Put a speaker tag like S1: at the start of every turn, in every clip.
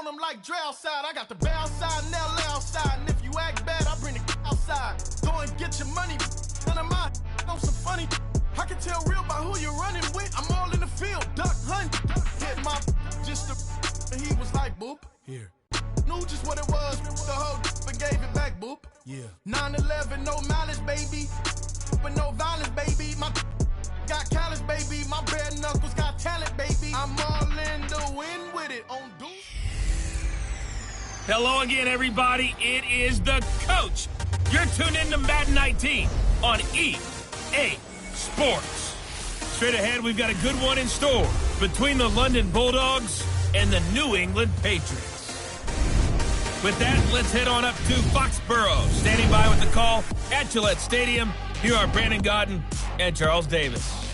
S1: on them like Dre outside. I got the bear outside and LA outside. And if you act bad, I bring the outside. Go and get your money. None of my on some funny. I can tell real by who you're running with. I'm all in the field, duck hunt. Hit my just and he was like, boop. Here. Knew just what it was. The whole and gave it back, boop. Yeah. 9/11, no malice, baby. But no violence, baby. My got callous, baby. My bare knuckles got talent, baby. I'm all in the wind with it on Deuce.
S2: Hello again, everybody. It is the coach. You're tuned in to Madden 19 on EA Sports. Straight ahead, we've got a good one in store between the London Bulldogs and the New England Patriots. With that, let's head on up to Foxborough. Standing by with the call at Gillette Stadium, here are Brandon Gaudin and Charles Davis.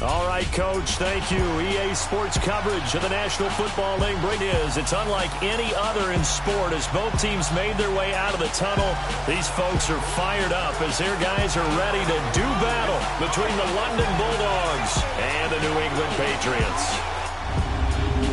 S3: All right, Coach, thank you. EA Sports coverage of the National Football League is. It's unlike any other in sport as both teams made their way out of the tunnel. These folks are fired up as their guys are ready to do battle between the London Bulldogs and the New England Patriots.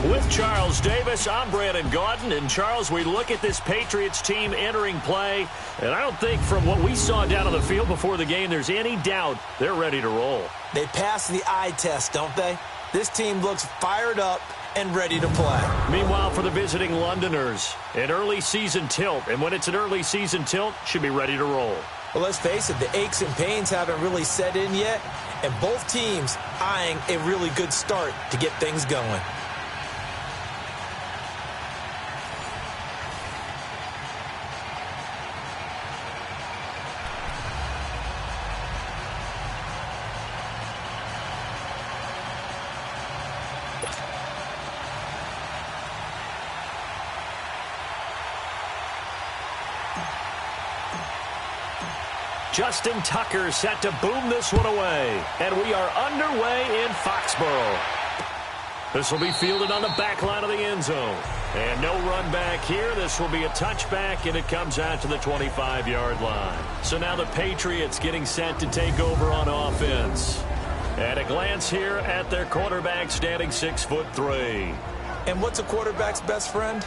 S3: With Charles Davis, I'm Brandon Gaudin. And, Charles, we look at this Patriots team entering play, and I don't think from what we saw down on the field before the game there's any doubt they're ready to roll.
S4: They passed the eye test, don't they? This team looks fired up and ready to play.
S3: Meanwhile, for the visiting Londoners, an early season tilt. And when it's an early season tilt, should be ready to roll.
S4: Well, let's face it, the aches and pains haven't really set in yet, and both teams eyeing a really good start to get things going.
S3: Justin Tucker set to boom this one away. And we are underway in Foxborough. This will be fielded on the back line of the end zone. And no run back here. This will be a touchback, and it comes out to the 25-yard line. So now the Patriots getting set to take over on offense. At a glance here at their quarterback standing 6'3".
S4: And what's a quarterback's best friend?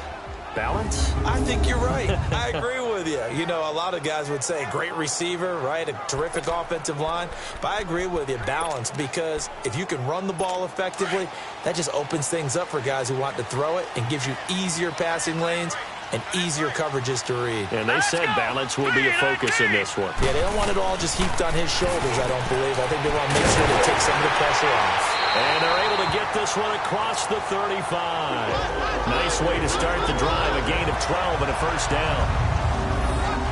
S3: Balance?
S4: I think you're right. I agree with you. You know, a lot of guys would say great receiver, right? A terrific offensive line. But I agree with you, balance, because if you can run the ball effectively, that just opens things up for guys who want to throw it and gives you easier passing lanes and easier coverages to read.
S3: And they said balance will be a focus in this one.
S4: Yeah, they don't want it all just heaped on his shoulders, I don't believe. I think they want to make sure they take some of the pressure off.
S3: And they're able to get this one across the 35. Nice way to start the drive, a gain of 12 and a first down.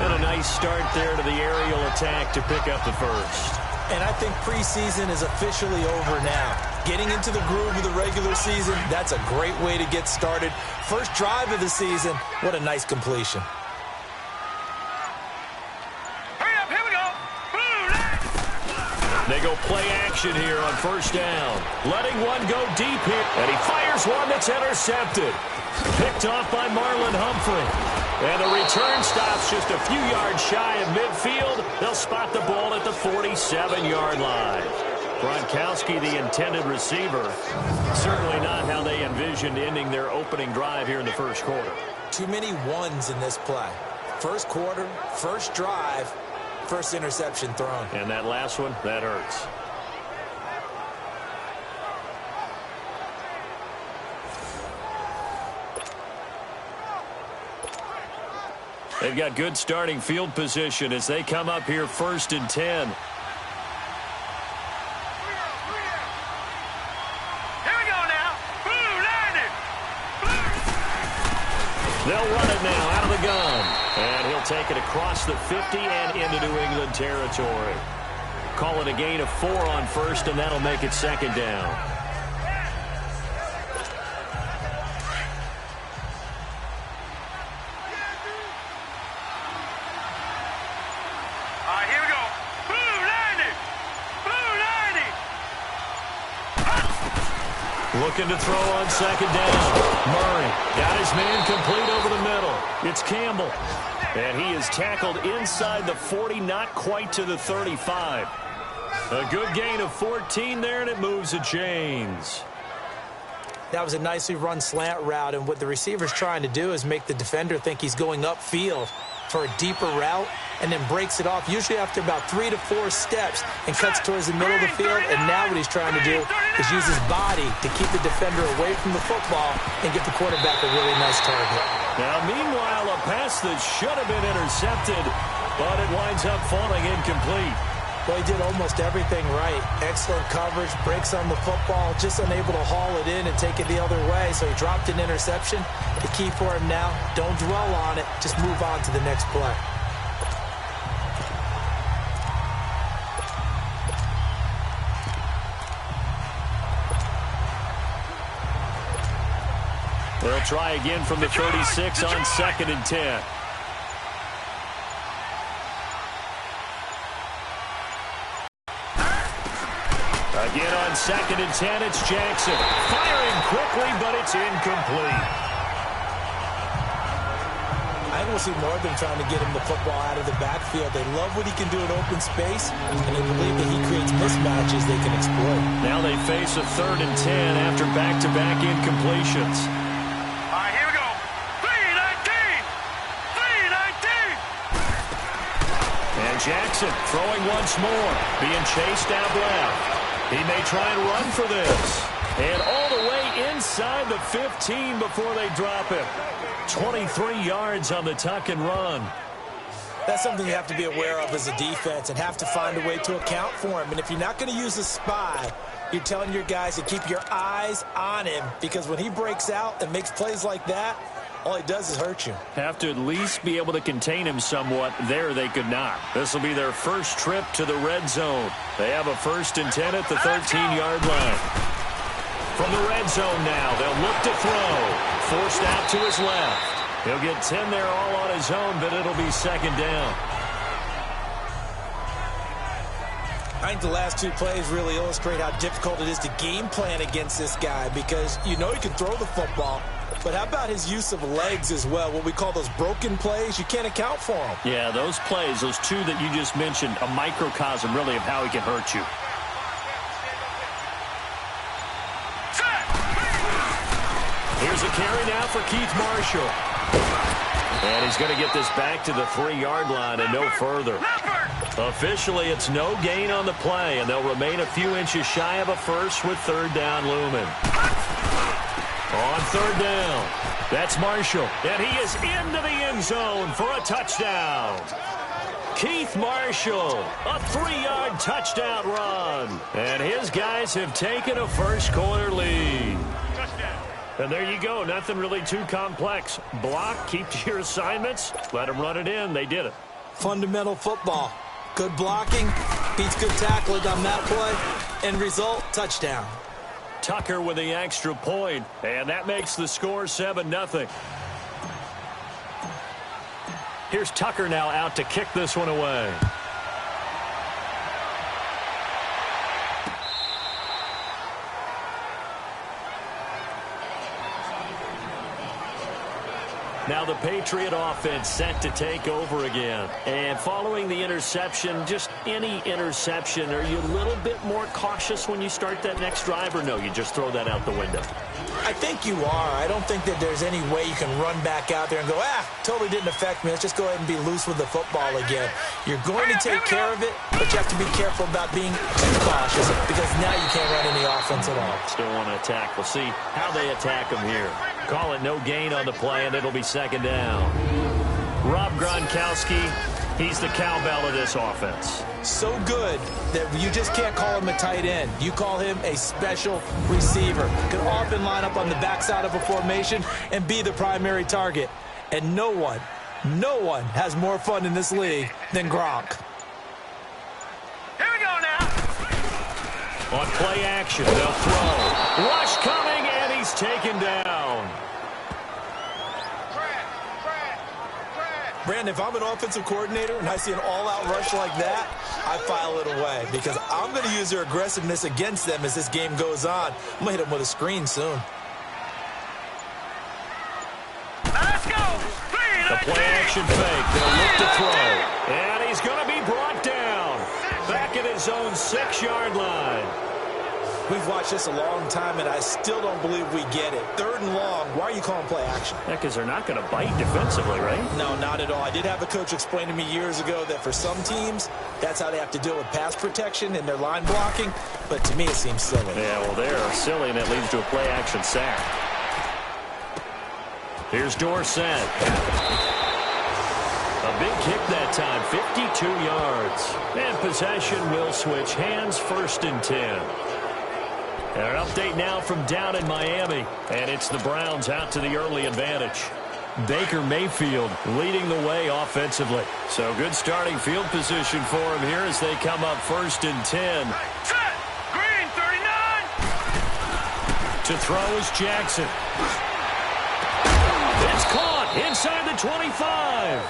S3: And a nice start there to the aerial attack to pick up the first.
S4: And I think preseason is officially over now. Getting into the groove of the regular season, that's a great way to get started. First drive of the season, what a nice completion.
S3: They go play action here on first down. Letting one go deep here. And he fires one that's intercepted. Picked off by Marlon Humphrey. And the return stops just a few yards shy of midfield. They'll spot the ball at the 47-yard line. Gronkowski, the intended receiver. Certainly not how they envisioned ending their opening drive here in the first quarter.
S4: Too many ones in this play. First quarter, first drive, first interception thrown.
S3: And that last one, that hurts. They've got good starting field position as they come up here 1st and 10. They'll run it now out of the gun. And he'll take it across the 50 and into New England territory. Call it a gain of 4 on first, and that'll make it second down.
S5: Here we go. Blue 90. Blue 90.
S3: Looking to throw on second down. Murray got his man complete over the middle. It's Campbell. And he is tackled inside the 40, not quite to the 35. A good gain of 14 there, and it moves the chains.
S4: That was a nicely run slant route, and what the receiver's trying to do is make the defender think he's going upfield for a deeper route and then breaks it off, usually after about 3 to 4 steps, and cuts towards the middle of the field. And now what he's trying to do is use his body to keep the defender away from the football and give the quarterback a really nice target.
S3: Now, meanwhile, a pass that should have been intercepted, but it winds up falling incomplete.
S4: Well, he did almost everything right. Excellent coverage, breaks on the football, just unable to haul it in and take it the other way, so he dropped an interception. The key for him now, don't dwell on it, just move on to the next play.
S3: They'll try again from the 36 on 2nd and 10. Again on 2nd and 10, it's Jackson. Firing quickly, but it's incomplete.
S4: I will see more of them trying to get him the football out of the backfield. They love what he can do in open space, and they believe that he creates mismatches they can exploit.
S3: Now they face a 3rd and 10 after back-to-back incompletions.
S5: All right, here we go. 3-19. 3-19.
S3: And Jackson throwing once more, being chased out left. He may try and run for this. And all the way inside the 15 before they drop him. 23 yards on the tuck and run.
S4: That's something you have to be aware of as a defense and have to find a way to account for him. And if you're not going to use a spy, you're telling your guys to keep your eyes on him, because when he breaks out and makes plays like that, all he does is hurt you.
S3: Have to at least be able to contain him somewhat. There they could not. This will be their first trip to the red zone. They have a 1st and 10 at the 13-yard line. From the red zone now, they'll look to throw. Forced out to his left. He'll get 10 there all on his own, but it'll be 2nd down.
S4: I think the last 2 plays really illustrate how difficult it is to game plan against this guy, because you know he can throw the football, but how about his use of legs as well? What we call those broken plays, you can't account for them.
S3: Yeah, those plays, those 2 that you just mentioned, a microcosm really of how he can hurt you. Here's a carry now for Keith Marshall. And he's going to get this back to the 3-yard line and no further. Officially, it's no gain on the play, and they'll remain a few inches shy of a first with 3rd down looming. On 3rd down, that's Marshall, and he is into the end zone for a touchdown. Keith Marshall, a 3-yard touchdown run, and his guys have taken a first-quarter lead. And there you go, nothing really too complex. Block, keep to your assignments, let them run it in. They did it.
S4: Fundamental football. Good blocking, beats good tackling on that play. End result, touchdown.
S3: Tucker with the extra point, and that makes the score 7-0. Here's Tucker now out to kick this one away. Now the Patriot offense set to take over again. And following the interception, just any interception, are you a little bit more cautious when you start that next drive, or no, you just throw that out the window?
S4: I think you are. I don't think that there's any way you can run back out there and go, totally didn't affect me. Let's just go ahead and be loose with the football again. You're going to take care of it, but you have to be careful about being too cautious, because now you can't run any offense at all.
S3: Still want to attack. We'll see how they attack them here. Call it no gain on the play, and it'll be 2nd down. Rob Gronkowski, he's the cowbell of this offense.
S4: So good that you just can't call him a tight end. You call him a special receiver. Can often line up on the backside of a formation and be the primary target. And no one has more fun in this league than Gronk.
S5: Here we go now.
S3: On play action, they'll throw. Rush coming, and he's taken down.
S4: Brandon, if I'm an offensive coordinator and I see an all-out rush like that, I file it away, because I'm going to use their aggressiveness against them as this game goes on. I'm going to hit them with a screen soon.
S5: Let's go.
S3: The play action fake. They'll look to throw. And he's going to be brought down. Back at his own 6-yard line.
S4: We've watched this a long time, and I still don't believe we get it. 3rd and long, why are you calling play action?
S3: Yeah, because they're not going to bite defensively, right?
S4: No, not at all. I did have a coach explain to me years ago that for some teams, that's how they have to deal with pass protection and their line blocking. But to me, it seems silly.
S3: Yeah, well, they're silly, and it leads to a play action sack. Here's Dorsett. A big kick that time, 52 yards. And possession will switch hands, 1st and 10. An update now from down in Miami, and it's the Browns out to the early advantage. Baker Mayfield leading the way offensively. So good starting field position for him here as they come up 1st and 10.
S5: Set. Green, 39.
S3: To throw is Jackson. It's caught inside the 25.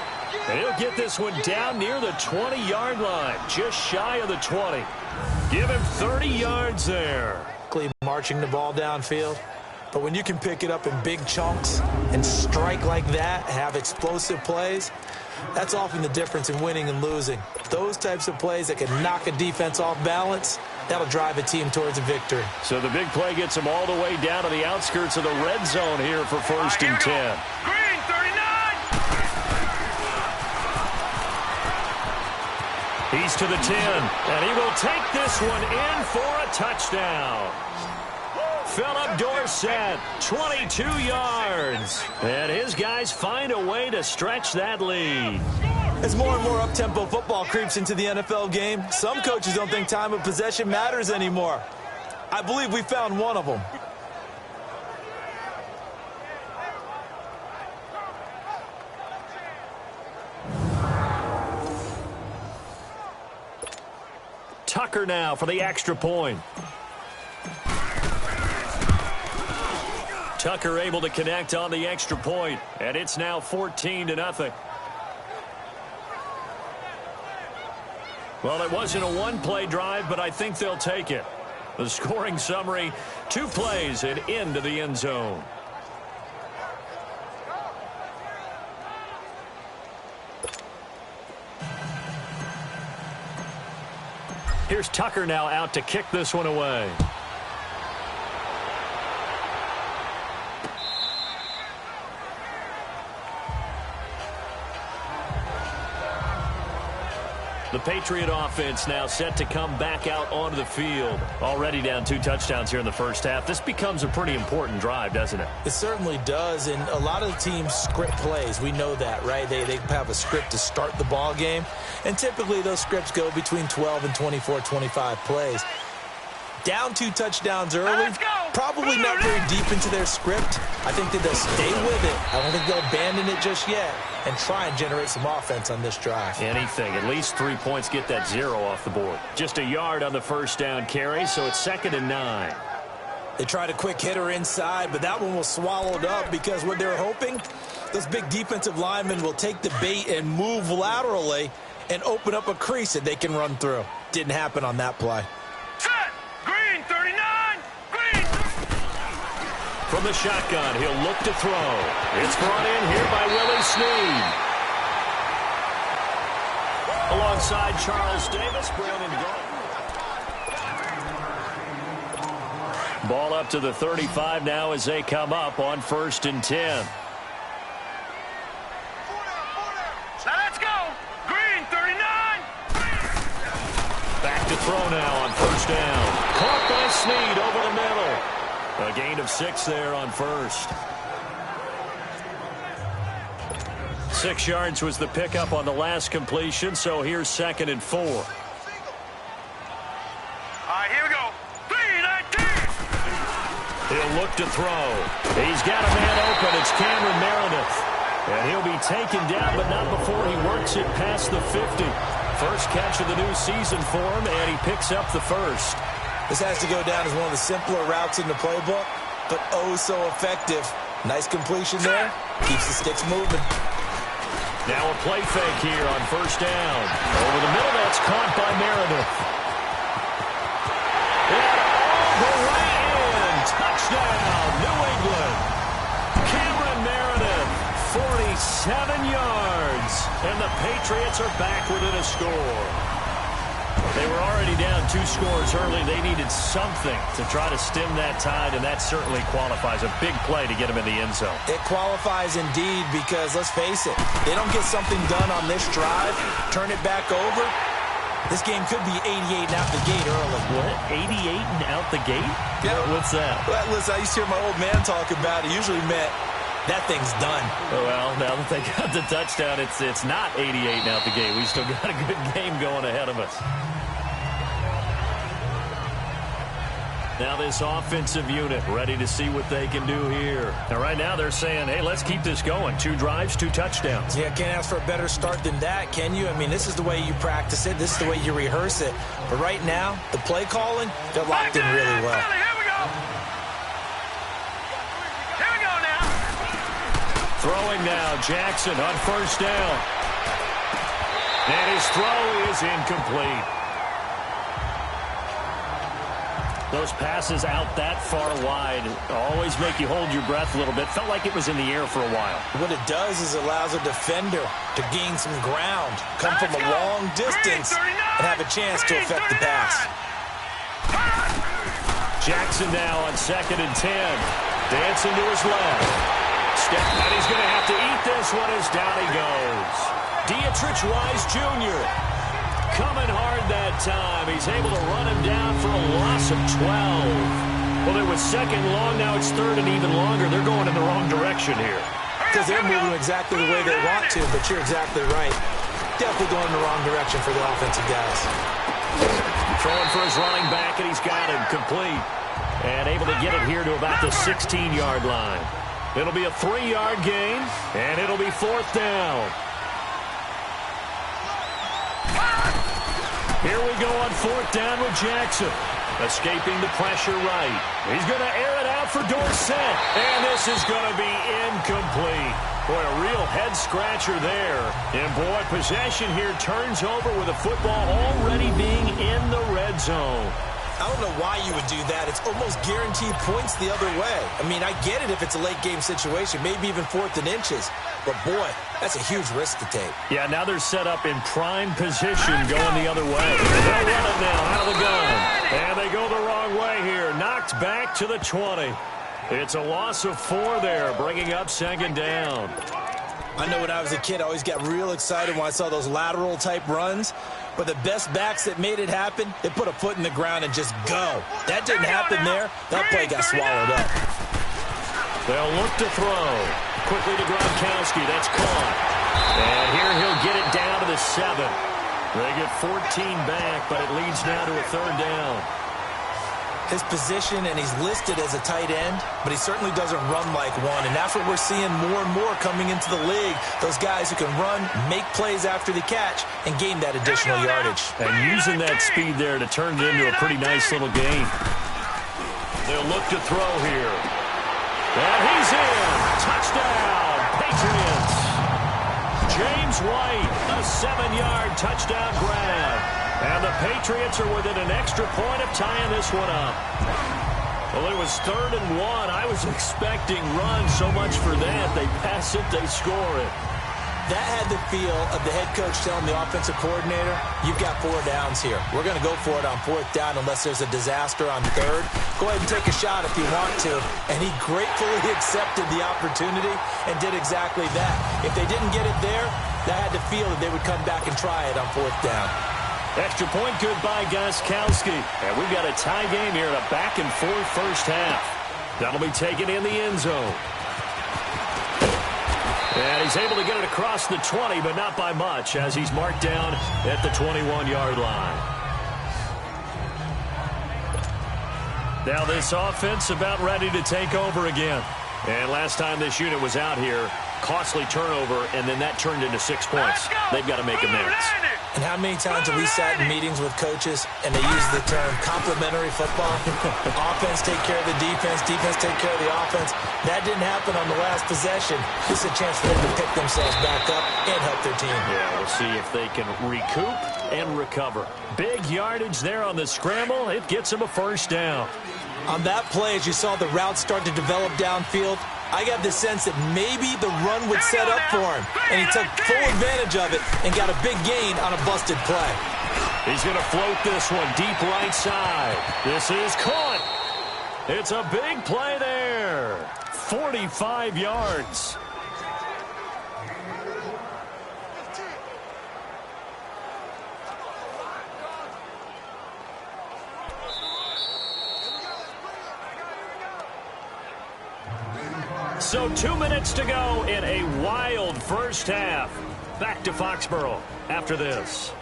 S3: And he'll get this one down near the 20-yard line, just shy of the 20. Give him 30 yards there.
S4: Marching the ball downfield. But when you can pick it up in big chunks and strike like that, have explosive plays, that's often the difference in winning and losing. Those types of plays that can knock a defense off balance, that'll drive a team towards a victory.
S3: So the big play gets them all the way down to the outskirts of the red zone here for 1st and 10.
S5: Green, 39.
S3: He's to the 10, and he will take this one in for a touchdown. Philip Dorsett, 22 yards. And his guys find a way to stretch that lead.
S4: As more and more up-tempo football creeps into the NFL game, some coaches don't think time of possession matters anymore. I believe we found one of them.
S3: Tucker now for the extra point. Tucker able to connect on the extra point, and it's now 14-0. Well, it wasn't a one-play drive, but I think they'll take it. The scoring summary, 2 plays and into the end zone. Here's Tucker now out to kick this one away. The Patriot offense now set to come back out onto the field. Already down 2 touchdowns here in the first half. This becomes a pretty important drive, doesn't it?
S4: It certainly does, and a lot of the teams script plays. We know that, right? They have a script to start the ball game, and typically those scripts go between 12 and 24, 25 plays. Down 2 touchdowns early, probably not very deep into their script. I think that they'll stay with it. I don't think they'll abandon it just yet and try and generate some offense on this drive.
S3: Anything. At least 3 points, get that 0 off the board. Just a yard on the first down carry, so it's 2nd and 9.
S4: They tried a quick hitter inside, but that one was swallowed up because what they're hoping, those big defensive linemen will take the bait and move laterally and open up a crease that they can run through. Didn't happen on that play.
S5: Green, 39. Green.
S3: From the shotgun, he'll look to throw. It's brought in here by Willie Snead. Alongside Charles Davis, Brandon Gordon. Ball up to the 35 now as they come up on 1st and 10.
S5: Now let's go. Green, 39.
S3: Back to throw now on 1st down. Caught by Snead over the middle. A gain of 6 there on 1st. 6 yards was the pickup on the last completion, so here's 2nd and 4.
S5: All right, here we go. 3-19.
S3: He'll look to throw. He's got a man open. It's Cameron Meredith. And he'll be taken down, but not before he works it past the 50. First catch of the new season for him, and he picks up the first.
S4: This has to go down as one of the simpler routes in the playbook, but oh so effective. Nice completion there. Keeps the sticks moving.
S3: Now a play fake here on 1st down. Over the middle, that's caught by Meredith. And all the way in. Touchdown, New England. Cameron Meredith, 47 yards. And the Patriots are back within a score. They were already down 2 scores early. They needed something to try to stem that tide, and that certainly qualifies. A big play to get them in the end zone.
S4: It qualifies indeed because, let's face it, they don't get something done on this drive, turn it back over, this game could be 88 and out the gate early.
S3: What? 88 and out the gate?
S4: Yeah.
S3: What's that?
S4: Well, listen, I used to hear my old man talk about it. It usually meant that thing's done.
S3: Well, now that they got the touchdown, it's not 88 and out the gate. We still got a good game going ahead of us. Now this offensive unit ready to see what they can do here. Now right now they're saying, hey, let's keep this going. 2 drives, 2 touchdowns.
S4: Yeah, can't ask for a better start than that, can you? I mean, this is the way you practice it. This is the way you rehearse it. But right now, the play calling, they're locked in really well.
S5: Here we go. Here we go now.
S3: Throwing now, Jackson on first down. And his throw is incomplete. Those passes out that far wide always make you hold your breath a little bit. Felt like it was in the air for a while.
S4: What it does is it allows a defender to gain some ground, come from a long distance, and have a chance to affect the pass.
S3: Jackson now on 2nd and 10. Dancing to his left. Step, and he's going to have to eat this one as down he goes. Dietrich Wise Jr. coming hard that time. He's able to run him down for a loss of 12. Well, it was 2nd long. Now it's 3rd and even longer. They're going in the wrong direction here.
S4: Because they're moving exactly the way they want to, but you're exactly right. Definitely going in the wrong direction for the offensive guys.
S3: Throwing for his running back, and he's got him complete. And able to get it here to about the 16-yard line. It'll be a 3-yard gain, and it'll be 4th down. Here we go on 4th down with Jackson. Escaping the pressure right. He's going to air it out for Dorsett. And this is going to be incomplete. Boy, a real head-scratcher there. And, boy, possession here turns over with the football already being in the red zone.
S4: I don't know why you would do that. It's almost guaranteed points the other way. I mean, I get it if it's a late-game situation, maybe even 4th and inches. But, boy, that's a huge risk to take.
S3: Yeah, now they're set up in prime position going the other way. They'll run it now out of the gun. And they go the wrong way here. Knocked back to the 20. It's a loss of 4 there, bringing up 2nd down.
S4: I know when I was a kid, I always got real excited when I saw those lateral-type runs. But the best backs that made it happen, they put a foot in the ground and just go. That didn't happen there. That play got swallowed up.
S3: They'll look to throw. Quickly to Gronkowski. That's caught. And here he'll get it down to the 7. They get 14 back, but it leads now to a 3rd down.
S4: His position, and he's listed as a tight end, but he certainly doesn't run like one, and that's what we're seeing more and more coming into the league. Those guys who can run, make plays after the catch, and gain that additional yardage.
S3: And using that speed there to turn it into a pretty nice little game. They'll look to throw here. And he's in. Touchdown, Patriots. James White, a 7-yard touchdown grab. And the Patriots are within an extra point of tying this one up. Well, it was 3rd and 1. I was expecting run, so much for that. They pass it, they score it.
S4: That had the feel of the head coach telling the offensive coordinator, you've got 4 downs here. We're going to go for it on 4th down unless there's a disaster on 3rd. Go ahead and take a shot if you want to. And he gratefully accepted the opportunity and did exactly that. If they didn't get it there, that had the feel that they would come back and try it on 4th down.
S3: Extra point good by Gostkowski. And we've got a tie game here in a back-and-forth first half. That'll be taken in the end zone. And he's able to get it across the 20, but not by much, as he's marked down at the 21-yard line. Now this offense about ready to take over again. And last time this unit was out here, costly turnover, and then that turned into 6 points. They've got to make amends.
S4: And how many times have we sat in meetings with coaches and they use the term complementary football? Offense take care of the defense, defense take care of the offense. That didn't happen on the last possession. This is a chance for them to pick themselves back up and help their team.
S3: Yeah, we'll see if they can recoup and recover. Big yardage there on the scramble. It gets them a 1st down.
S4: On that play, as you saw the route start to develop downfield, I got the sense that maybe the run would set up for him. And he took full advantage of it and got a big gain on a busted play.
S3: He's going to float this one deep right side. This is caught. It's a big play there. 45 yards. So 2 minutes to go in a wild first half. Back to Foxborough after this.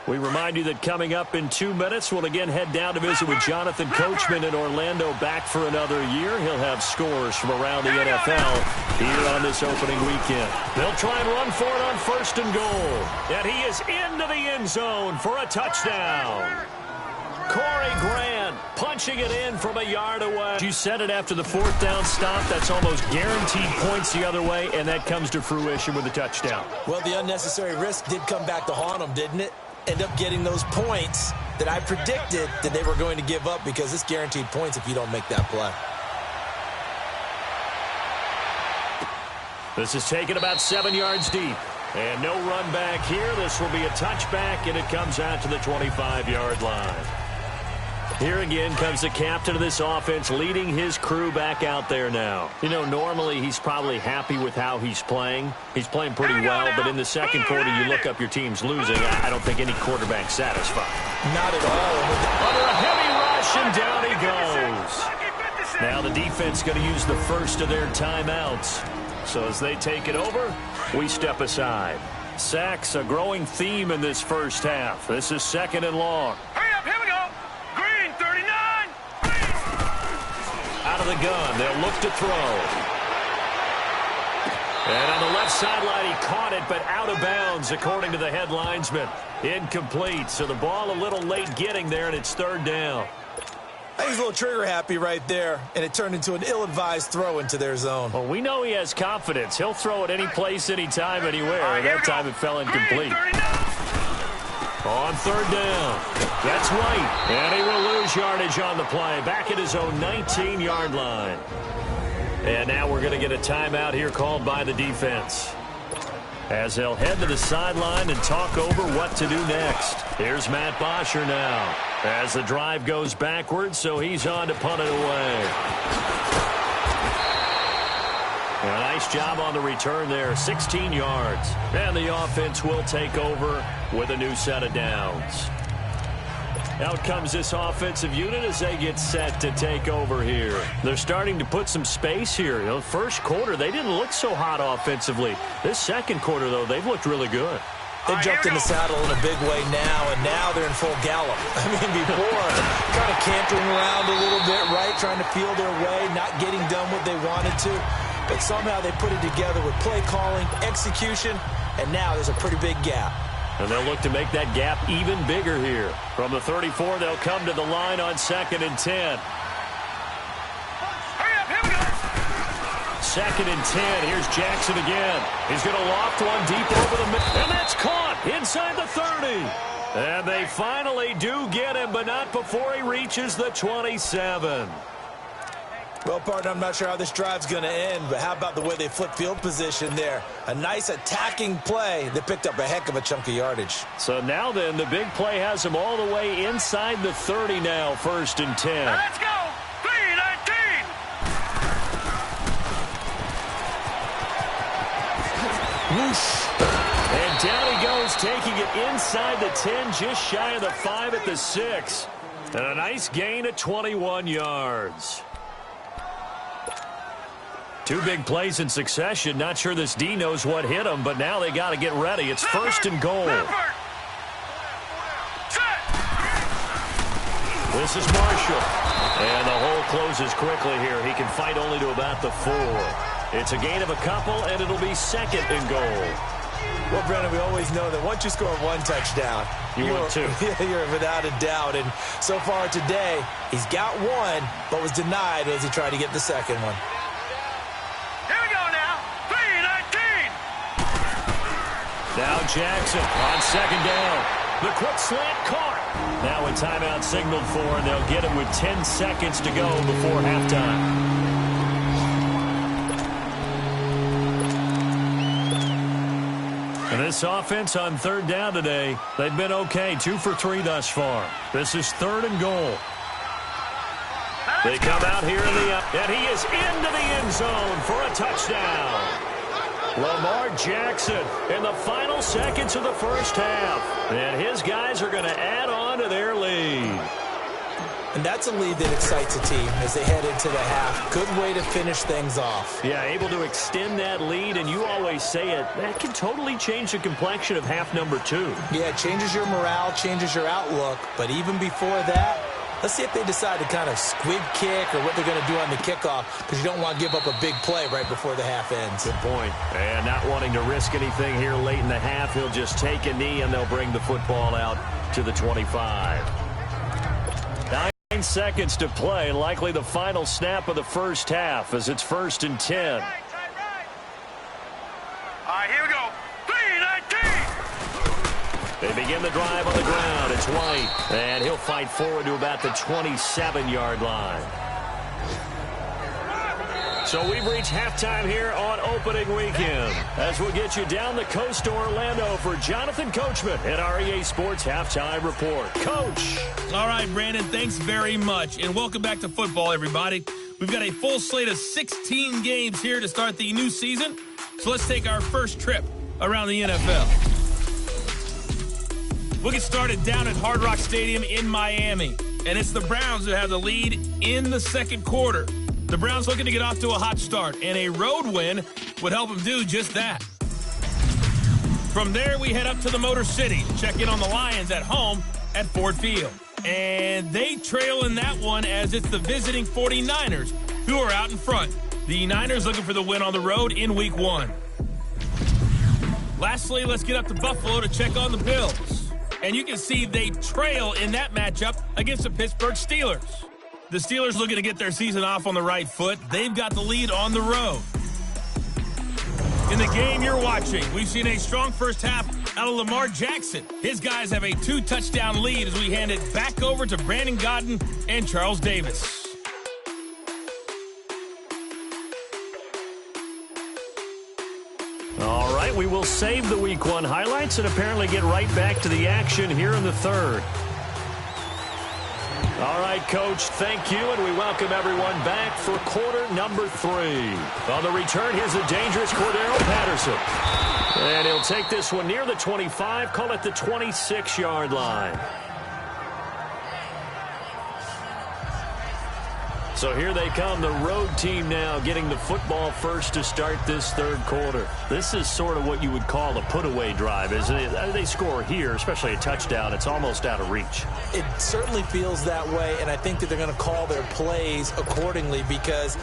S3: We remind you that coming up in 2 minutes, we'll again head down to visit with Jonathan Coachman in Orlando, back for another year. He'll have scores from around the NFL here on this opening weekend. They'll try and run for it on 1st and goal. And he is into the end zone for a touchdown. Corey Grant punching it in from a yard away. You said it after the 4th down stop. That's almost guaranteed points the other way, and that comes to fruition with a touchdown.
S4: Well, the unnecessary risk did come back to haunt him, didn't it? End up getting those points that I predicted that they were going to give up, because it's guaranteed points if you don't make that play.
S3: This is taken about 7 yards deep. And no run back here. This will be a touchback, and it comes out to the 25-yard line. Here again comes the captain of this offense, leading his crew back out there now. You know, normally he's probably happy with how he's playing. He's playing pretty well, but in the second quarter, you look up your team's losing. I don't think any quarterback's satisfied.
S4: Not at all.
S3: Under a heavy rush, and down he goes. Now the defense going to use the first of their timeouts. So as they take it over, we step aside. Sacks, a growing theme in this first half. This is 2nd and long.
S5: Hurry up, here we go. Green, 39.
S3: Out of the gun, they'll look to throw. And on the left sideline, he caught it, but out of bounds, according to the head linesman. Incomplete, so the ball a little late getting there, and it's 3rd down.
S4: I think he's a little trigger happy right there, and it turned into an ill-advised throw into their zone.
S3: Well, we know he has confidence. He'll throw it any place, anytime, anywhere. That time it fell incomplete. On 3rd down, that's White, and he will lose yardage on the play, back at his own 19-yard line. And now we're going to get a timeout here called by the defense, as they'll head to the sideline and talk over what to do next. Here's Matt Bosher now, as the drive goes backwards, so he's on to punt it away. A nice job on the return there, 16 yards. And the offense will take over with a new set of downs. Out comes this offensive unit as they get set to take over here. They're starting to put some space here. You know, first quarter, they didn't look so hot offensively. This second quarter, though, they've looked really good.
S4: They jumped in the saddle in a big way now, and now they're in full gallop. I mean, before, kind of cantering around a little bit, right, trying to feel their way, not getting done what they wanted to. But somehow they put it together with play calling, execution, and now there's a pretty big gap.
S3: And they'll look to make that gap even bigger here. From the 34, they'll come to the line on 2nd and 10.
S5: Hurry up, here we go.
S3: 2nd and 10. Here's Jackson again. He's going to loft one deep over the middle. And that's caught inside the 30. And they finally do get him, but not before he reaches the 27.
S4: Well, partner, I'm not sure how this drive's going to end, but how about the way they flip field position there? A nice attacking play that picked up a heck of a chunk of yardage.
S3: So now then, the big play has them all the way inside the 30 now, 1st and 10.
S5: Now let's go. 3-19.
S3: Whoosh. And down he goes, taking it inside the 10, just shy of the 5 at the 6. And a nice gain of 21 yards. Two big plays in succession. Not sure this D knows what hit him, but now they got to get ready. It's 1st and goal. This is Marshall. And the hole closes quickly here. He can fight only to about the 4. It's a gain of a couple, and it'll be 2nd and goal.
S4: Well, Brennan, we always know that once you score one touchdown,
S3: you're two.
S4: You're without a doubt. And so far today, he's got one, but was denied as he tried to get the second one.
S5: Here we go now. 3-19.
S3: Now Jackson on 2nd down. The quick slant caught. Now a timeout signaled for, and they'll get it with 10 seconds to go before halftime. And this offense on third down today, they've been okay. 2 for 3 thus far. This is 3rd and goal. They come out here and he is into the end zone for a touchdown. Lamar Jackson in the final seconds of the first half. And his guys are going to add on to their lead.
S4: And that's a lead that excites a team as they head into the half. Good way to finish things off.
S3: Yeah, able to extend that lead, and you always say it, that can totally change the complexion of half number 2.
S4: Yeah, it changes your morale, changes your outlook. But even before that, let's see if they decide to kind of squib kick or what they're going to do on the kickoff, because you don't want to give up a big play right before the half ends.
S3: Good point. And not wanting to risk anything here late in the half, he'll just take a knee, and they'll bring the football out to the 25. 9 seconds to play, likely the final snap of the first half as it's 1st and 10.
S5: All right, here we go. 3-19.
S3: They begin the drive on the ground. It's White, and he'll fight forward to about the 27-yard line. So we've reached halftime here on opening weekend as we'll get you down the coast to Orlando for Jonathan Coachman at our EA Sports Halftime Report. Coach.
S2: All right, Brandon, thanks very much. And welcome back to football, everybody. We've got a full slate of 16 games here to start the new season. So let's take our first trip around the NFL. We'll get started down at Hard Rock Stadium in Miami. And it's the Browns who have the lead in the second quarter. The Browns looking to get off to a hot start, and a road win would help them do just that. From there, we head up to the Motor City to check in on the Lions at home at Ford Field. And they trail in that one as it's the visiting 49ers who are out in front. The Niners looking for the win on the road in Week 1. Lastly, let's get up to Buffalo to check on the Bills. And you can see they trail in that matchup against the Pittsburgh Steelers. The Steelers looking to get their season off on the right foot. They've got the lead on the road. In the game you're watching, we've seen a strong first half out of Lamar Jackson. His guys have a 2-touchdown lead as we hand it back over to Brandon Godden and Charles Davis.
S3: All right, we will save the Week 1 highlights and apparently get right back to the action here in the third. All right, Coach, thank you, and we welcome everyone back for quarter number 3. On the return, here's the dangerous Cordero Patterson. And he'll take this one near the 25, call it the 26-yard line. So here they come, the road team now getting the football first to start this third quarter. This is sort of what you would call a put-away drive, isn't it? They score here, especially a touchdown. It's almost out of reach.
S4: It certainly feels that way, and I think that they're going to call their plays accordingly, because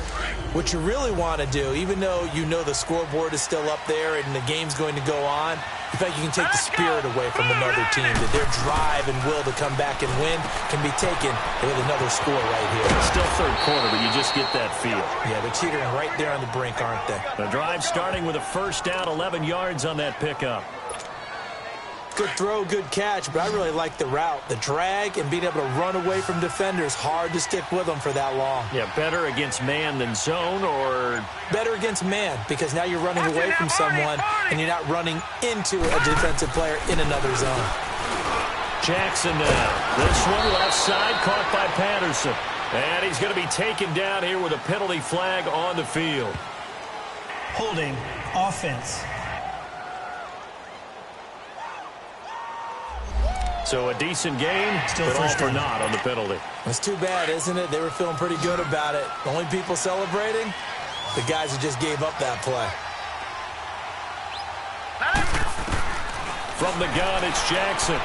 S4: what you really want to do, even though you know the scoreboard is still up there and the game's going to go on, in fact, you can take the spirit away from another team, that their drive and will to come back and win can be taken with another score right here.
S3: Still third quarter, but you just get that feel.
S4: Yeah, they're teetering right there on the brink, aren't they?
S3: The drive starting with a first down, 11 yards on that pickup.
S4: Good throw, good catch, but I really like the route. The drag and being able to run away from defenders, hard to stick with them for that long.
S3: Yeah, better against man than zone, or?
S4: Better against man, because now you're running away from someone and you're not running into a defensive player in another zone.
S3: Jackson now. This one left side caught by Patterson. And he's going to be taken down here with a penalty flag on the field.
S6: Holding offense.
S3: So a decent game,
S6: Still
S3: but all
S6: first
S3: for
S6: down.
S3: naught on the penalty.
S4: It's too bad, isn't it? They were feeling pretty good about it. The only people celebrating, the guys who just gave up that play.
S3: From the gun, it's Jackson.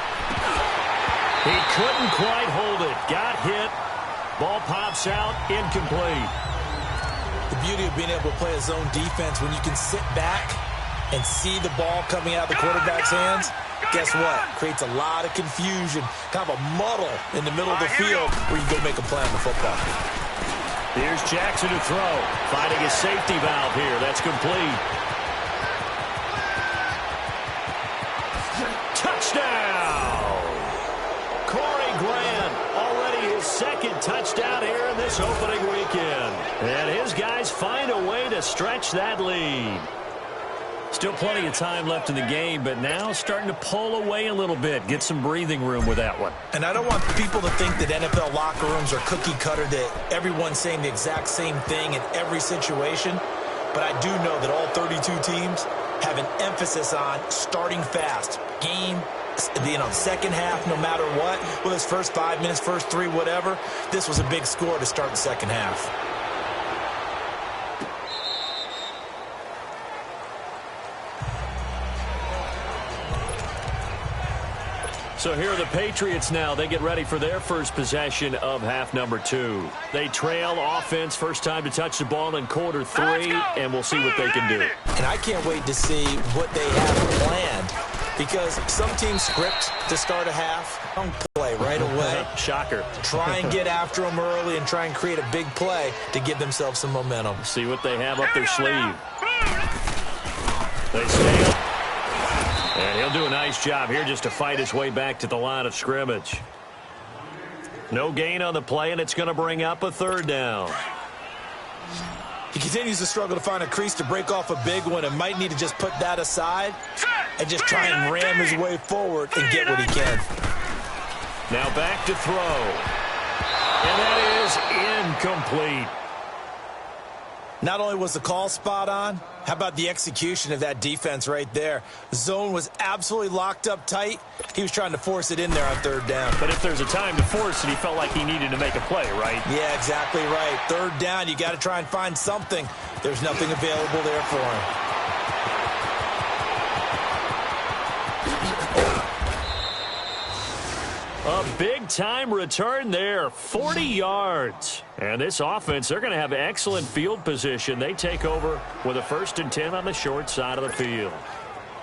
S3: He couldn't quite hold it. Got hit. Ball pops out, incomplete.
S4: The beauty of being able to play a zone defense when you can sit back and see the ball coming out of the quarterback's hands, guess what? Creates a lot of confusion, kind of a muddle in the middle of the field where you go make a play on the football.
S3: Here's Jackson to throw. Finding a safety valve here. That's complete. Touchdown! Corey Grant, already his second touchdown here in this opening weekend. And his guys find a way to stretch that lead. Still plenty of time left in the game, but now starting to pull away a little bit. Get some breathing room with that one.
S4: And I don't want people to think that NFL locker rooms are cookie cutter, that everyone's saying the exact same thing in every situation. But I do know that all 32 teams have an emphasis on starting fast. Game, second half, no matter what. Well, it's first 5 minutes, first 3, whatever. This was a big score to start the second half.
S3: So here are the Patriots now. They get ready for their first possession of half number 2. They trail offense, first time to touch the ball in quarter 3, and we'll see what they can do.
S4: And I can't wait to see what they have planned, because some teams script to start a half, don't play right away.
S3: Shocker.
S4: Try and get after them early and try and create a big play to give themselves some momentum.
S3: See what they have up their sleeve. They stay up. And he'll do a nice job here just to fight his way back to the line of scrimmage. No gain on the play, and it's going to bring up a third down.
S4: He continues to struggle to find a crease to break off a big one, and might need to just put that aside and just try and ram his way forward and get what he can.
S3: Now back to throw. And that is incomplete.
S4: Not only was the call spot on, how about the execution of that defense right there? Zone was absolutely locked up tight. He was trying to force it in there on third down.
S3: But if there's a time to force it, he felt like he needed to make a play, right?
S4: Yeah, exactly right. Third down, you got to try and find something. There's nothing available there for him.
S3: A big-time return there, 40 yards. And this offense, they're going to have excellent field position. They take over with a 1st and 10 on the short side of the field.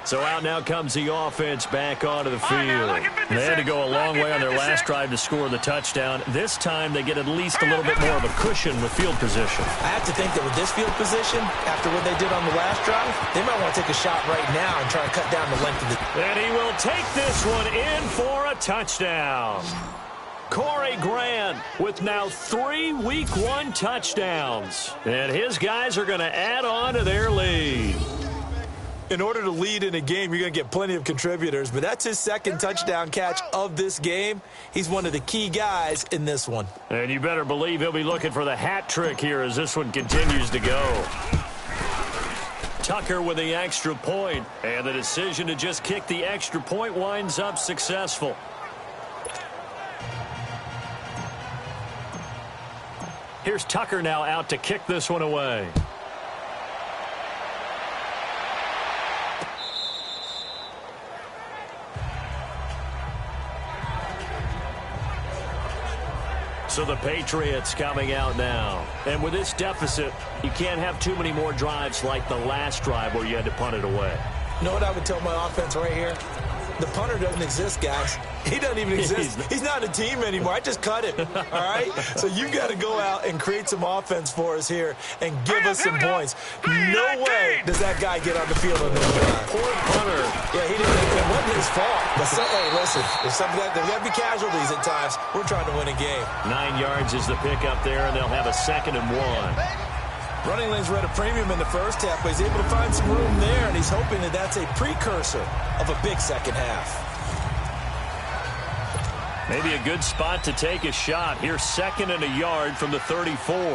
S3: So out now comes the offense back onto the field. They had to go a long way on their last drive to score the touchdown. This time they get at least a little bit more of a cushion with field position.
S4: I have to think that with this field position, after what they did on the last drive, they might want to take a shot right now and try to cut down the length of the...
S3: And he will take this one in for a touchdown. Corey Grant with now 3 Week 1 touchdowns. And his guys are going to add on to their lead.
S4: In order to lead in a game, you're going to get plenty of contributors, but that's his 2nd touchdown catch of this game. He's one of the key guys in this one.
S3: And you better believe he'll be looking for the hat trick here as this one continues to go. Tucker with the extra point, and the decision to just kick the extra point winds up successful. Here's Tucker now out to kick this one away. So the Patriots coming out now. And with this deficit, you can't have too many more drives like the last drive where you had to punt it away.
S4: You know what I would tell my offense right here? The punter doesn't exist, guys. He doesn't even exist. He's not a team anymore. I just cut him, all right? So you've got to go out and create some offense for us here and give us some points. No way does that guy get on the field on this drive.
S3: Poor punter.
S4: Yeah, he didn't. It wasn't his fault. But hey, listen, there's got to be casualties at times. We're trying to win a game.
S3: 9 yards is the pickup there, and they'll have a 2nd and 1.
S4: Running lanes were at a premium in the first half, but he's able to find some room there, and he's hoping that that's a precursor of a big second half.
S3: Maybe a good spot to take a shot. Here's 2nd and a yard from the 34.
S5: Hey,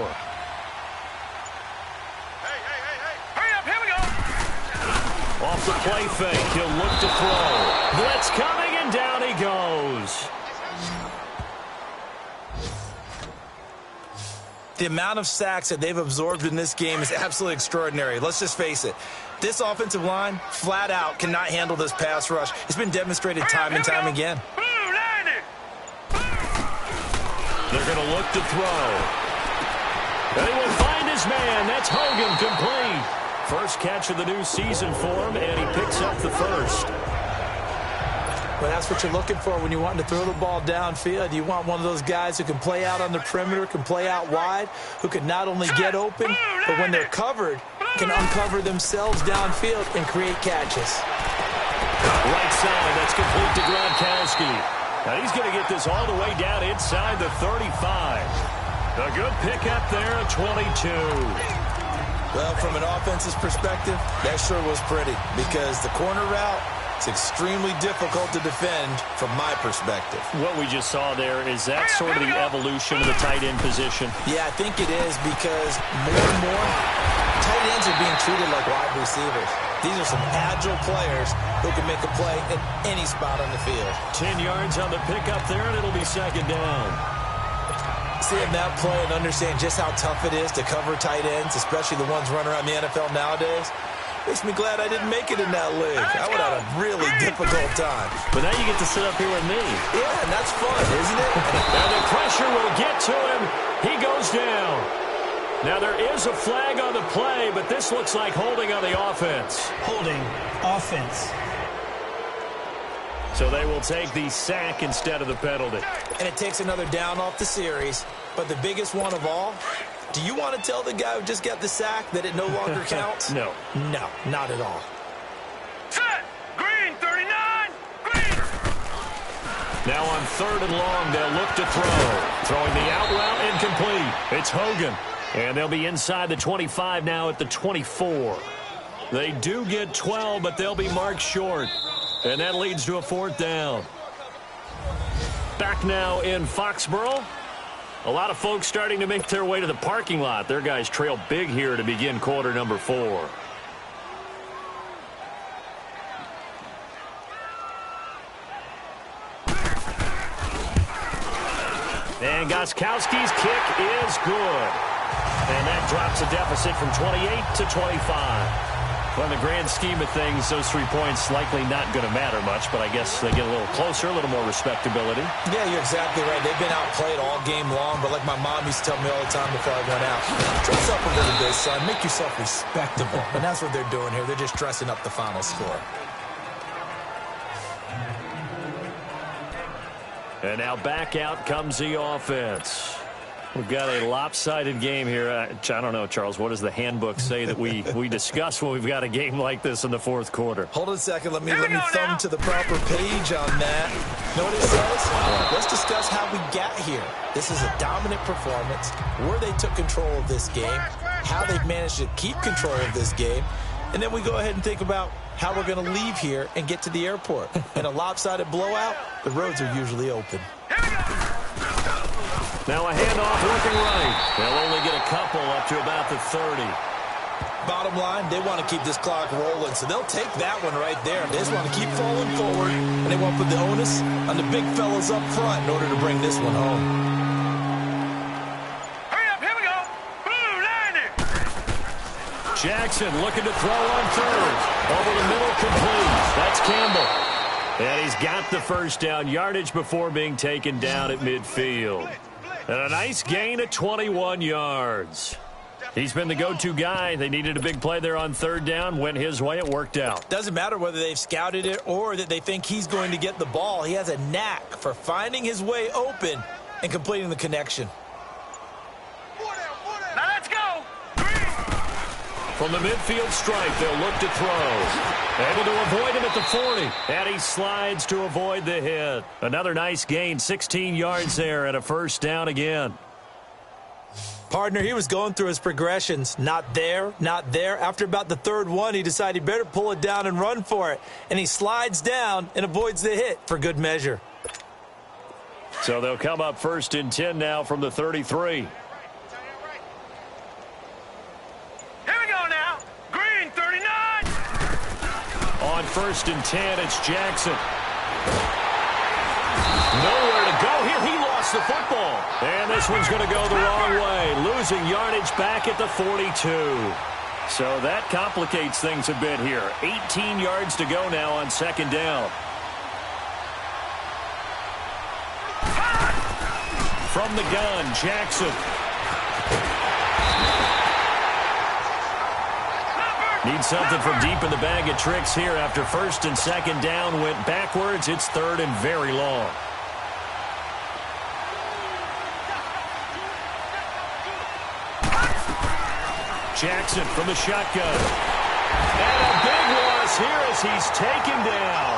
S5: hurry up, here we go.
S3: Off the play fake, he'll look to throw. Blitz coming, and down he goes.
S4: The amount of sacks that they've absorbed in this game is absolutely extraordinary. Let's just face it. This offensive line, flat out, cannot handle this pass rush. It's been demonstrated time and time again.
S3: They're going to look to throw. They will find his man. That's Hogan, complete. First catch of the new season for him, and he picks up the first.
S4: Well, that's what you're looking for when you want to throw the ball downfield. You want one of those guys who can play out on the perimeter, can play out wide, who can not only get open, but when they're covered, can uncover themselves downfield and create catches.
S3: Right side, that's complete to Gronkowski. Now he's going to get this all the way down inside the 35. A good pickup there at 22.
S4: Well, from an offense's perspective, that sure was pretty because the corner route is extremely difficult to defend from my perspective.
S3: What we just saw there, is that sort of the evolution of the tight end position?
S4: Yeah, I think it is because more and more tight ends are being treated like wide receivers. These are some agile players who can make a play in any spot on the field.
S3: 10 yards on the pickup there, and it'll be second down.
S4: Seeing that play and understand just how tough it is to cover tight ends, especially the ones running around the NFL nowadays, makes me glad I didn't make it in that league. I would have had a really difficult time.
S3: But now you get to sit up here with me.
S4: Yeah, and that's fun, isn't it?
S3: And the pressure will get to him. He goes down. Now there is a flag on the play, but this looks like holding on the offense.
S6: Holding offense.
S3: So they will take the sack instead of the penalty.
S4: And it takes another down off the series. But the biggest one of all, do you want to tell the guy who just got the sack that it no longer counts?
S3: No.
S4: No, not at all.
S5: Set. Green, 39. Green.
S3: Now on 3rd and long, they'll look to throw. Throwing the out route incomplete. It's Hogan. And they'll be inside the 25 now at the 24. They do get 12, but they'll be marked short. And that leads to a 4th down. Back now in Foxborough. A lot of folks starting to make their way to the parking lot. Their guys trail big here to begin quarter number 4. And Gostkowski's kick is good. And that drops a deficit from 28 to 25. Well, in the grand scheme of things, those 3 points likely not going to matter much, but I guess they get a little closer, a little more respectability.
S4: Yeah, you're exactly right. They've been outplayed all game long, but like my mom used to tell me all the time before I went out, dress up a little bit, son. Make yourself respectable. And that's what they're doing here. They're just dressing up the final score.
S3: And now back out comes the offense. We've got a lopsided game here. I don't know, Charles, what does the handbook say that we discuss when we've got a game like this in the 4th quarter?
S4: Hold on a second. Let me thumb to the proper page on that. Know what it says? Let's discuss how we got here. This is a dominant performance, where they took control of this game, how they've managed to keep control of this game, and then we go ahead and think about how we're going to leave here and get to the airport. In a lopsided blowout, the roads are usually open.
S3: Now a handoff looking right. They'll only get a couple up to about the 30.
S4: Bottom line, they want to keep this clock rolling, so they'll take that one right there. They just want to keep falling forward, and they want to put the onus on the big fellas up front in order to bring this one home.
S5: Hurry up, here we go. Blue 90.
S3: Jackson looking to throw on 3rd. Over the middle, complete. That's Campbell. And he's got the first down, yardage before being taken down at midfield. And a nice gain of 21 yards. He's been the go-to guy. They needed a big play there on 3rd down. Went his way. It worked out.
S4: Doesn't matter whether they've scouted it or that they think he's going to get the ball. He has a knack for finding his way open and completing the connection.
S5: Now let's go.
S3: From the midfield stripe, they'll look to throw. Able to avoid him at the 40. And he slides to avoid the hit. Another nice gain, 16 yards there, and a first down again.
S4: Partner, he was going through his progressions. Not there, not there. After about the 3rd one, he decided he better pull it down and run for it. And he slides down and avoids the hit for good measure.
S3: So they'll come up 1st and 10 now from the 33. On 1st and 10, it's Jackson. Nowhere to go here. He lost the football. And this one's going to go the wrong way. Losing yardage back at the 42. So that complicates things a bit here. 18 yards to go now on 2nd down. From the gun, Jackson. Need something from deep in the bag of tricks here after 1st and 2nd down went backwards. It's 3rd and very long. Jackson from the shotgun. And a big loss here as he's taken down.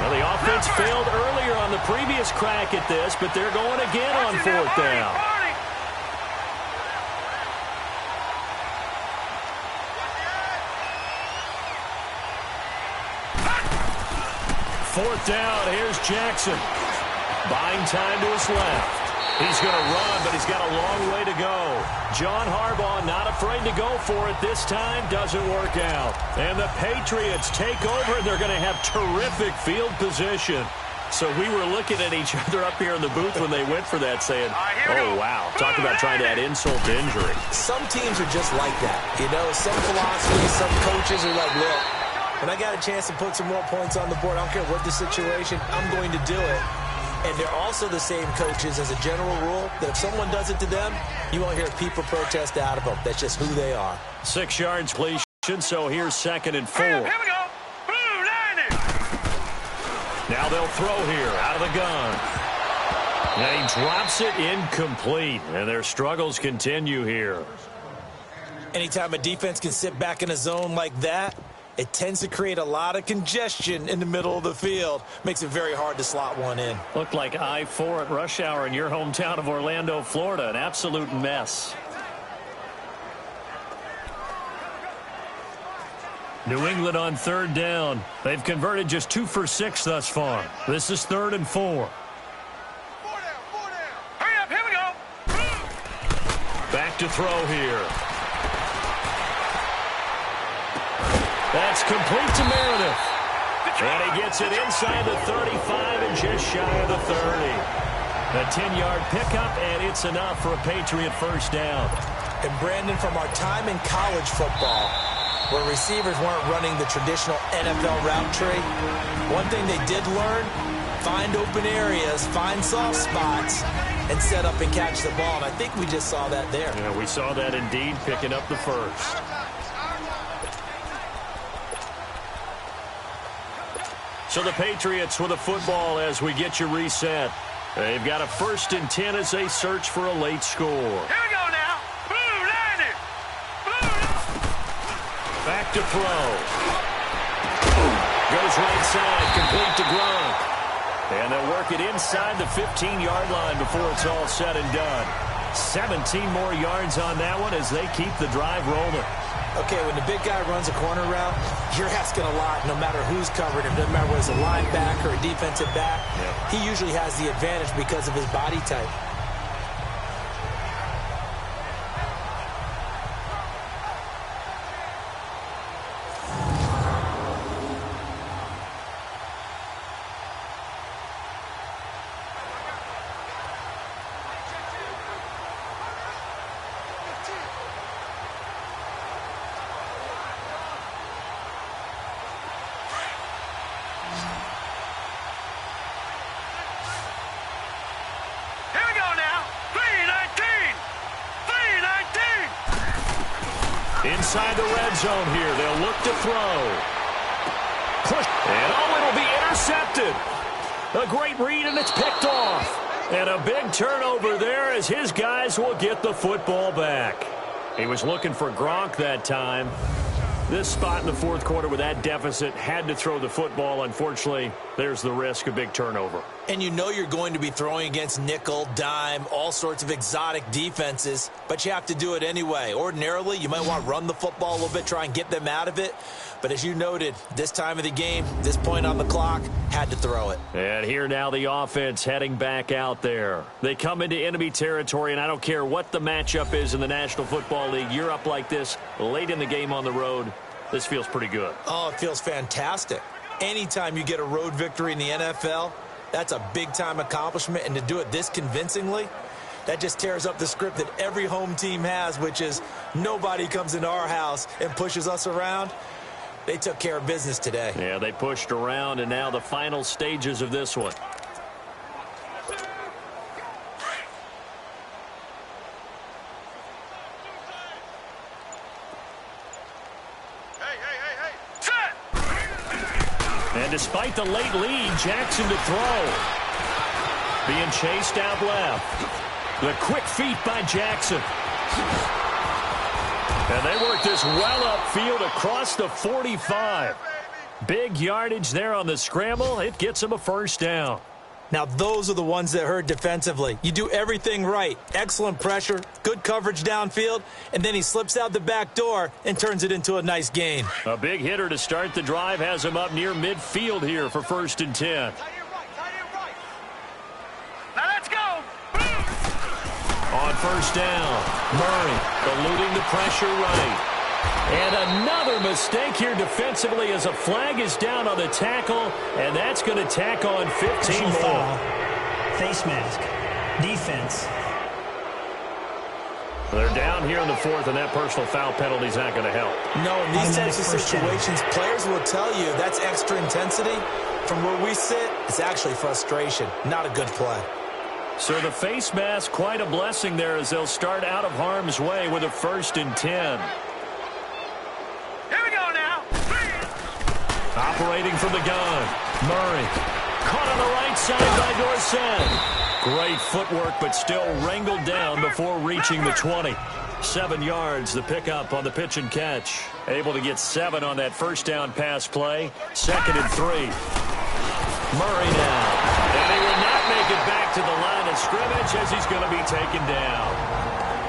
S3: Well, the offense failed earlier on the previous crack at this, but they're going again on 4th down. 4th down. Here's Jackson. Buying time to his left. He's going to run, but he's got a long way to go. John Harbaugh not afraid to go for it this time. Doesn't work out. And the Patriots take over, and they're going to have terrific field position. So we were looking at each other up here in the booth when they went for that, saying, oh, wow. Talk about trying to add insult to injury.
S4: Some teams are just like that. You know, some philosophies, some coaches are like, look, when I got a chance to put some more points on the board, I don't care what the situation, I'm going to do it. And they're also the same coaches as a general rule that if someone does it to them, you won't hear people protest out of them. That's just who they are.
S3: 6 yards completion, so here's 2nd and 4.
S5: Here we go. Blue line.
S3: Now they'll throw here out of the gun. And he drops it incomplete, and their struggles continue here.
S4: Anytime a defense can sit back in a zone like that, it tends to create a lot of congestion in the middle of the field. Makes it very hard to slot one in.
S3: Looked like I-4 at rush hour in your hometown of Orlando, Florida. An absolute mess. New England on 3rd down. They've converted just 2 for 6 thus far. This is 3rd and 4.
S5: Hurry up, here we go.
S3: Back to throw here. That's complete to Meredith. And he gets it inside the 35 and just shy of the 30. A 10-yard pickup, and it's enough for a Patriot first down.
S4: And Brandon, from our time in college football, where receivers weren't running the traditional NFL route tree, one thing they did learn, find open areas, find soft spots, and set up and catch the ball. And I think we just saw that there.
S3: Yeah, we saw that indeed, picking up the first. So the Patriots with a football as we get you reset. They've got a 1st and 10 as they search for a late score.
S5: Here we go now. Blue line.
S3: Back to throw. Goes right side, complete to Gronk. And they'll work it inside the 15-yard line before it's all said and done. 17 more yards on that one as they keep the drive rolling.
S4: Okay, when the big guy runs a corner route, you're asking a lot no matter who's covering him. Doesn't matter whether it's a linebacker or a defensive back. Yeah. He usually has the advantage because of his body type.
S3: Inside the red zone here, they'll look to throw. Push, and it'll be intercepted. A great read, and it's picked off. And a big turnover there as his guys will get the football back. He was looking for Gronk that time. This spot in the 4th quarter with that deficit, had to throw the football. Unfortunately, there's the risk of big turnover.
S4: And you know you're going to be throwing against nickel, dime, all sorts of exotic defenses, but you have to do it anyway. Ordinarily, you might want to run the football a little bit, try and get them out of it. But as you noted, this time of the game, this point on the clock, had to throw it.
S3: And here now the offense heading back out there. They come into enemy territory, and I don't care what the matchup is in the National Football League. You're up like this late in the game on the road. This feels pretty good.
S4: Oh, it feels fantastic. Anytime you get a road victory in the NFL, that's a big-time accomplishment, and to do it this convincingly, that just tears up the script that every home team has, which is nobody comes into our house and pushes us around. They took care of business today.
S3: Yeah, they pushed around, and now the final stages of this one. And despite the late lead, Jackson to throw. Being chased out left. The quick feet by Jackson. And they work this well upfield across the 45. Big yardage there on the scramble. It gets him a first down.
S4: Now, those are the ones that hurt defensively. You do everything right. Excellent pressure, good coverage downfield, and then he slips out the back door and turns it into a nice gain.
S3: A big hitter to start the drive has him up near midfield here for 1st and 10.
S5: Now let's go.
S3: On 1st down, Murray eluding the pressure right. And another mistake here defensively as a flag is down on the tackle, and that's going to tack on 15 more.
S6: Foul. Face mask. Defense.
S3: They're down here in the 4th, and that personal foul penalty is not going to help.
S4: No, in these types of situations, players will tell you that's extra intensity. From where we sit, it's actually frustration, not a good play.
S3: So the face mask, quite a blessing there as they'll start out of harm's way with a 1st and 10.
S5: Here we go now.
S3: Operating from the gun, Murray. Caught on the right side by Dorsett. Great footwork, but still wrangled down before reaching the 20. 7 yards, the pickup on the pitch and catch. Able to get 7 on that 1st down pass play. 2nd and 3. Murray now. And he will not make it back to the line of scrimmage as he's going to be taken down.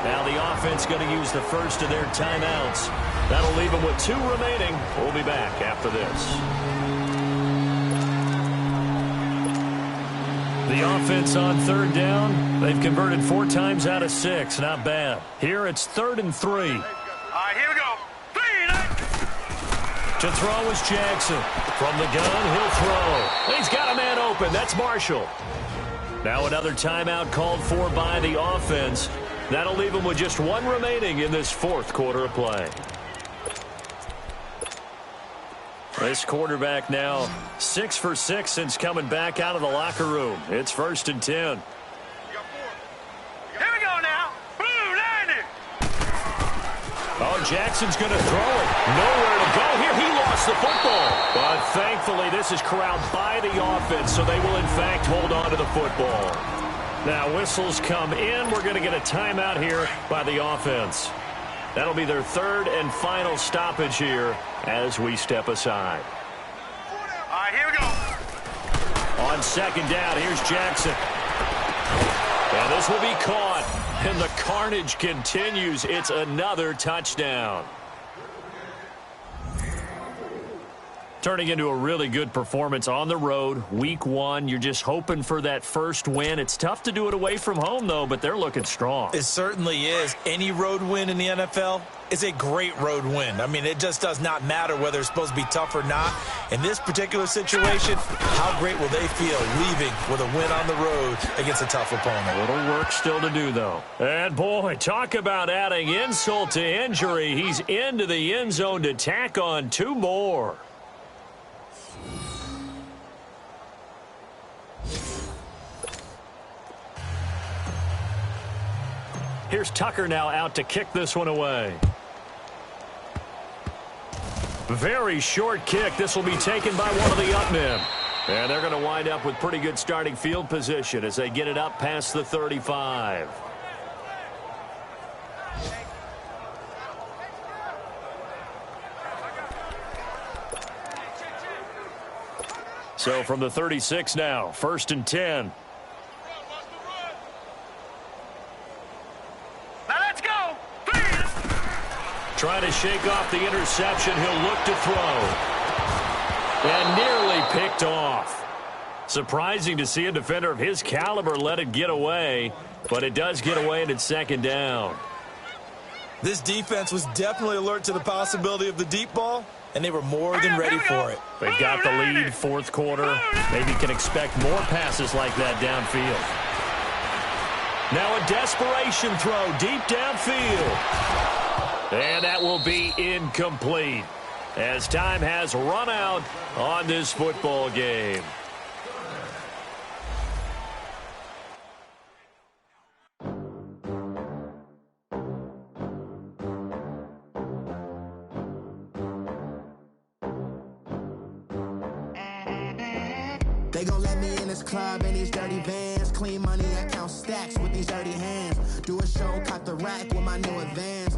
S3: Now the offense going to use the first of their timeouts. That'll leave them with 2 remaining. We'll be back after this. The offense on 3rd down. They've converted 4 times out of 6. Not bad. Here it's 3rd and 3.
S5: All right, here we go. 3.
S3: To throw is Jackson. From the gun, he'll throw. He's got a man open. That's Marshall. Now another timeout called for by the offense. That'll leave them with just 1 remaining in this 4th quarter of play. This quarterback now 6 for 6 since coming back out of the locker room. It's 1st and 10.
S5: Here we go now. Blue 90.
S3: Oh, Jackson's going to throw it. Nowhere to go here. He lost the football. But thankfully, this is corralled by the offense, so they will, in fact, hold on to the football. Now, whistles come in. We're going to get a timeout here by the offense. That'll be their 3rd and final stoppage here as we step aside.
S5: All right, here we go.
S3: On 2nd down, here's Jackson. And this will be caught. And the carnage continues. It's another touchdown. Turning into a really good performance on the road. Week 1, you're just hoping for that first win. It's tough to do it away from home, though, but they're looking strong.
S4: It certainly is. Any road win in the NFL is a great road win. I mean, it just does not matter whether it's supposed to be tough or not. In this particular situation, how great will they feel leaving with a win on the road against a tough opponent?
S3: A little work still to do, though. And, boy, talk about adding insult to injury. He's into the end zone to tack on 2 more. Here's Tucker now out to kick this one away. Very short kick. This will be taken by one of the up men. And they're going to wind up with pretty good starting field position as they get it up past the 35. So from the 36 now, 1st and 10. Trying to shake off the interception. He'll look to throw. And nearly picked off. Surprising to see a defender of his caliber let it get away, but it does get away and it's 2nd down.
S4: This defense was definitely alert to the possibility of the deep ball, and they were more than ready for it.
S3: They've got the lead, 4th quarter. Maybe can expect more passes like that downfield. Now a desperation throw deep downfield. And that will be incomplete as time has run out on this football game.
S7: They gon' let me in this club in these dirty vans. Clean money, I count stacks with these dirty hands. Do a show, cop the rack with my new advance.